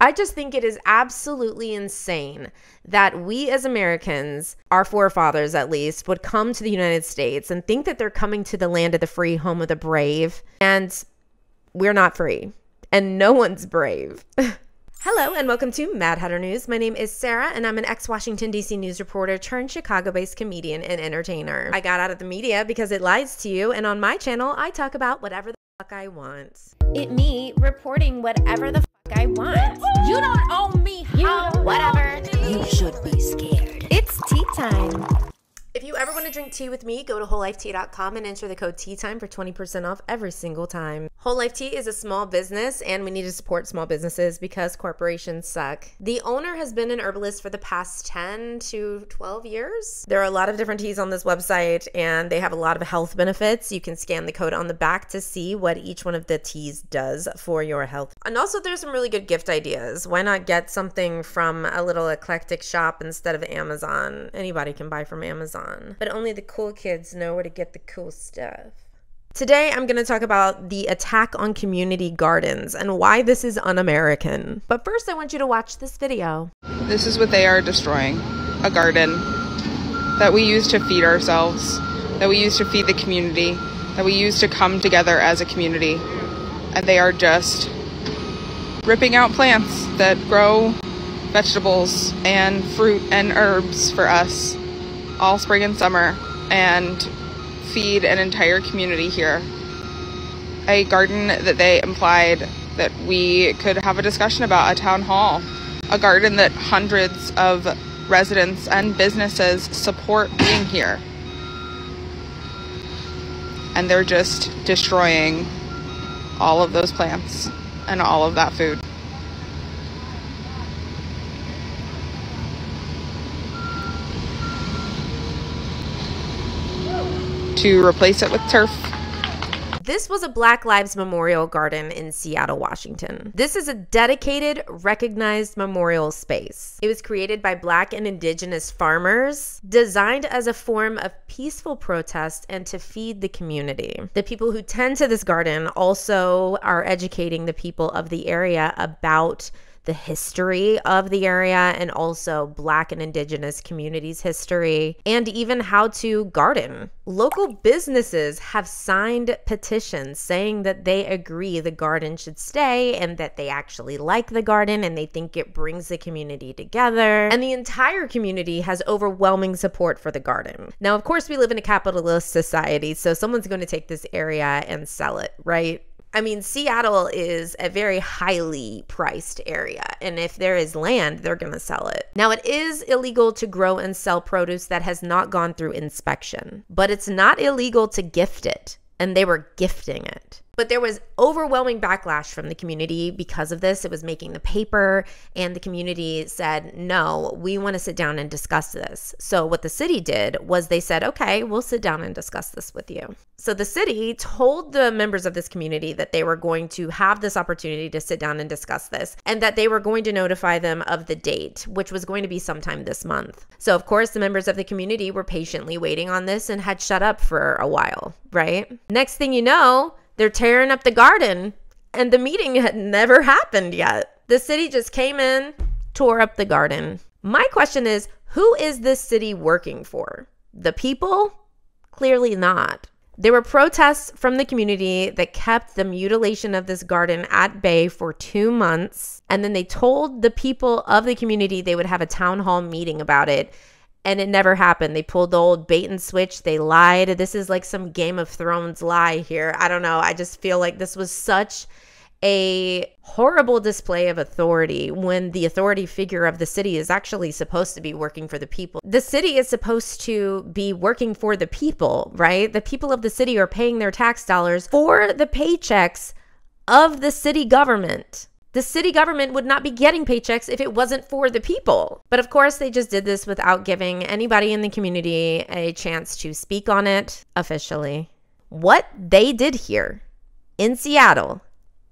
I just think it is absolutely insane that we as Americans, our forefathers at least, would come to the United States and think that they're coming to the land of the free, home of the brave, and we're not free, and no one's brave. Hello and welcome to Mad Hatter News. My name is Sarah and I'm an ex-Washington, D.C. news reporter turned Chicago-based comedian and entertainer. I got out of the media because it lies to you, and on my channel, I talk about whatever the fuck I want. Me reporting whatever the fuck I want. You don't owe me whatever. You should be scared. It's tea time. If you ever want to drink tea with me, go to wholelifetea.com and enter the code TEATIME for 20% off every single time. Whole Life Tea is a small business, and we need to support small businesses because corporations suck. The owner has been an herbalist for the past 10 to 12 years. There are a lot of different teas on this website, and they have a lot of health benefits. You can scan the code on the back to see what each one of the teas does for your health. And also, there's some really good gift ideas. Why not get something from a little eclectic shop instead of Amazon? Anybody can buy from Amazon. But only the cool kids know where to get the cool stuff. Today, I'm going to talk about the attack on community gardens and why this is un-American. But first, I want you to watch this video. This is what they are destroying. A garden that we use to feed ourselves, that we use to feed the community, that we use to come together as a community. And they are just ripping out plants that grow vegetables and fruit and herbs for us all spring and summer, and feed an entire community here. A garden that they implied that we could have a discussion about, a town hall. A garden that hundreds of residents and businesses support being here. And they're just destroying all of those plants and all of that food. To replace it with turf. This was a Black Lives Memorial Garden in Seattle, Washington. This is a dedicated, recognized memorial space. It was created by Black and Indigenous farmers, designed as a form of peaceful protest and to feed the community. The people who tend to this garden also are educating the people of the area about the history of the area and also Black and Indigenous communities' history, and even how to garden. Local businesses have signed petitions saying that they agree the garden should stay and that they actually like the garden and they think it brings the community together. And the entire community has overwhelming support for the garden. Now, of course, we live in a capitalist society, so someone's going to take this area and sell it, right? I mean, Seattle is a very highly priced area, and if there is land, they're going to sell it. Now, it is illegal to grow and sell produce that has not gone through inspection, but it's not illegal to gift it, and they were gifting it. But there was overwhelming backlash from the community because of this. It was making the paper, and the community said, no, we want to sit down and discuss this. So what the city did was they said, okay, we'll sit down and discuss this with you. So the city told the members of this community that they were going to have this opportunity to sit down and discuss this, and that they were going to notify them of the date, which was going to be sometime this month. So of course, the members of the community were patiently waiting on this and had shut up for a while, right? Next thing you know, they're tearing up the garden, and the meeting had never happened yet. The city just came in, tore up the garden. My question is, who is this city working for? The people? Clearly not. There were protests from the community that kept the mutilation of this garden at bay for 2 months, and then they told the people of the community they would have a town hall meeting about it. And it never happened. They pulled the old bait and switch. They lied. This is like some Game of Thrones lie here. I don't know. I just feel like this was such a horrible display of authority when the authority figure of the city is actually supposed to be working for the people. The city is supposed to be working for the people, right? The people of the city are paying their tax dollars for the paychecks of the city government. The city government would not be getting paychecks if it wasn't for the people. But of course, they just did this without giving anybody in the community a chance to speak on it officially. What they did here in Seattle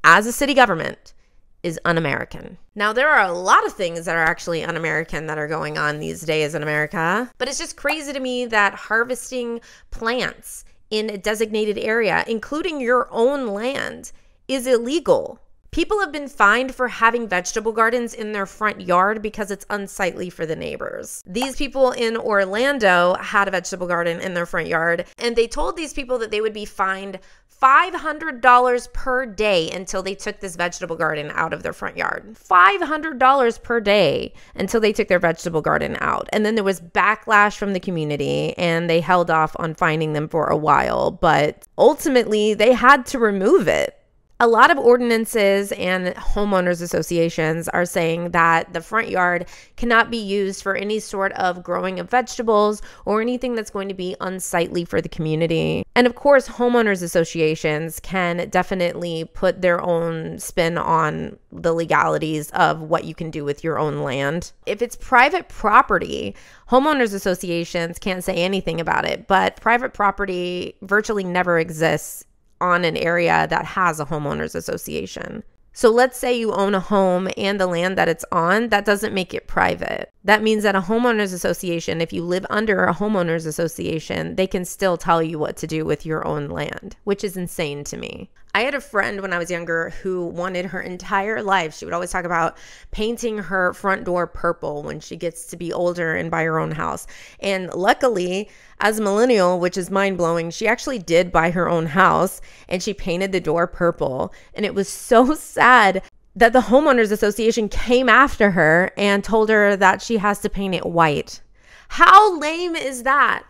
as a city government is un-American. Now, there are a lot of things that are actually un-American that are going on these days in America, but it's just crazy to me that harvesting plants in a designated area, including your own land, is illegal. People have been fined for having vegetable gardens in their front yard because it's unsightly for the neighbors. These people in Orlando had a vegetable garden in their front yard, and they told these people that they would be fined $500 per day until they took this vegetable garden out of their front yard. $500 per day until they took their vegetable garden out. And then there was backlash from the community, and they held off on fining them for a while, but ultimately they had to remove it. A lot of ordinances and homeowners associations are saying that the front yard cannot be used for any sort of growing of vegetables or anything that's going to be unsightly for the community. And of course, homeowners associations can definitely put their own spin on the legalities of what you can do with your own land. If it's private property, homeowners associations can't say anything about it, but private property virtually never exists on an area that has a homeowners association. So let's say you own a home and the land that it's on, that doesn't make it private. That means that a homeowners association, if you live under a homeowners association, they can still tell you what to do with your own land, which is insane to me. I had a friend when I was younger who wanted her entire life, she would always talk about painting her front door purple when she gets to be older and buy her own house. And luckily, as a millennial, which is mind-blowing, she actually did buy her own house and she painted the door purple. And it was so sad that the homeowners association came after her and told her that she has to paint it white. How lame is that?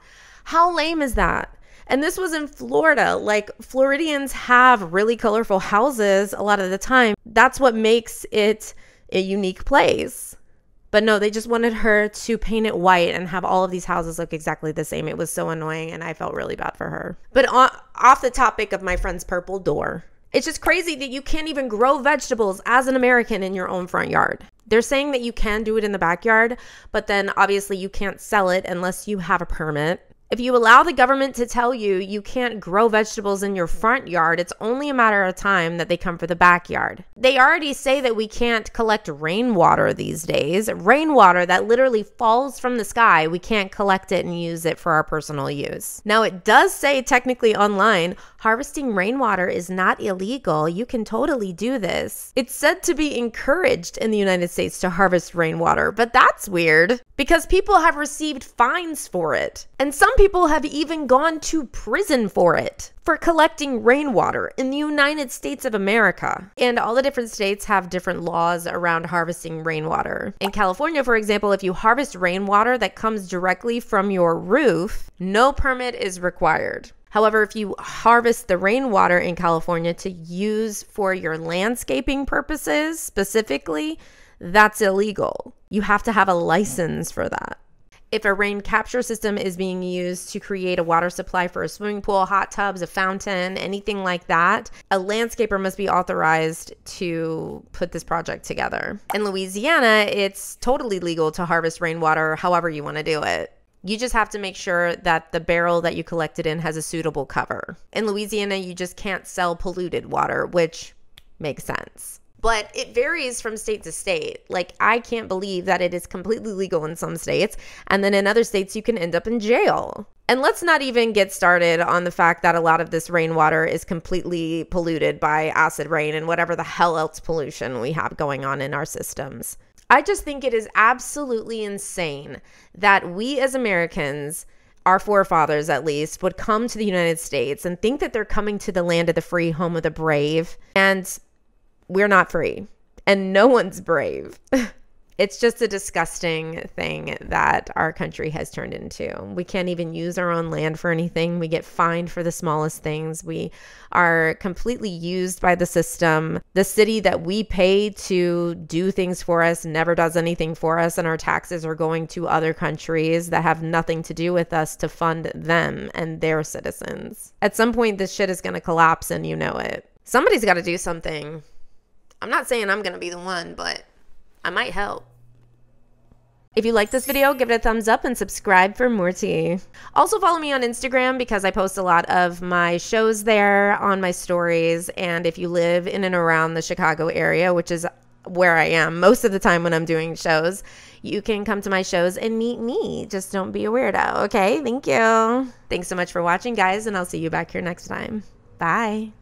How lame is that? And this was in Florida. Like, Floridians have really colorful houses a lot of the time. That's what makes it a unique place. But no, they just wanted her to paint it white and have all of these houses look exactly the same. It was so annoying, and I felt really bad for her. But off the topic of my friend's purple door, it's just crazy that you can't even grow vegetables as an American in your own front yard. They're saying that you can do it in the backyard, but then obviously you can't sell it unless you have a permit. If you allow the government to tell you you can't grow vegetables in your front yard, it's only a matter of time that they come for the backyard. They already say that we can't collect rainwater these days. Rainwater that literally falls from the sky, we can't collect it and use it for our personal use. Now, it does say technically online, harvesting rainwater is not illegal. You can totally do this. It's said to be encouraged in the United States to harvest rainwater, but that's weird because people have received fines for it. And some people have even gone to prison for it, for collecting rainwater in the United States of America. And all the different states have different laws around harvesting rainwater. In California, for example, if you harvest rainwater that comes directly from your roof, no permit is required. However, if you harvest the rainwater in California to use for your landscaping purposes specifically, that's illegal. You have to have a license for that. If a rain capture system is being used to create a water supply for a swimming pool, hot tubs, a fountain, anything like that, a landscaper must be authorized to put this project together. In Louisiana, it's totally legal to harvest rainwater however you want to do it. You just have to make sure that the barrel that you collect it in has a suitable cover. In Louisiana, you just can't sell polluted water, which makes sense. But it varies from state to state. Like, I can't believe that it is completely legal in some states, and then in other states you can end up in jail. And let's not even get started on the fact that a lot of this rainwater is completely polluted by acid rain and whatever the hell else pollution we have going on in our systems. I just think it is absolutely insane that we as Americans, our forefathers at least, would come to the United States and think that they're coming to the land of the free, home of the brave, and we're not free, and no one's brave. It's just a disgusting thing that our country has turned into. We can't even use our own land for anything. We get fined for the smallest things. We are completely used by the system. The city that we pay to do things for us never does anything for us, and our taxes are going to other countries that have nothing to do with us to fund them and their citizens. At some point, this shit is going to collapse, and you know it. Somebody's got to do something. I'm not saying I'm going to be the one, but I might help. If you like this video, give it a thumbs up and subscribe for more tea. Also follow me on Instagram because I post a lot of my shows there on my stories. And if you live in and around the Chicago area, which is where I am most of the time when I'm doing shows, you can come to my shows and meet me. Just don't be a weirdo, okay? Thank you. Thanks so much for watching, guys, and I'll see you back here next time. Bye.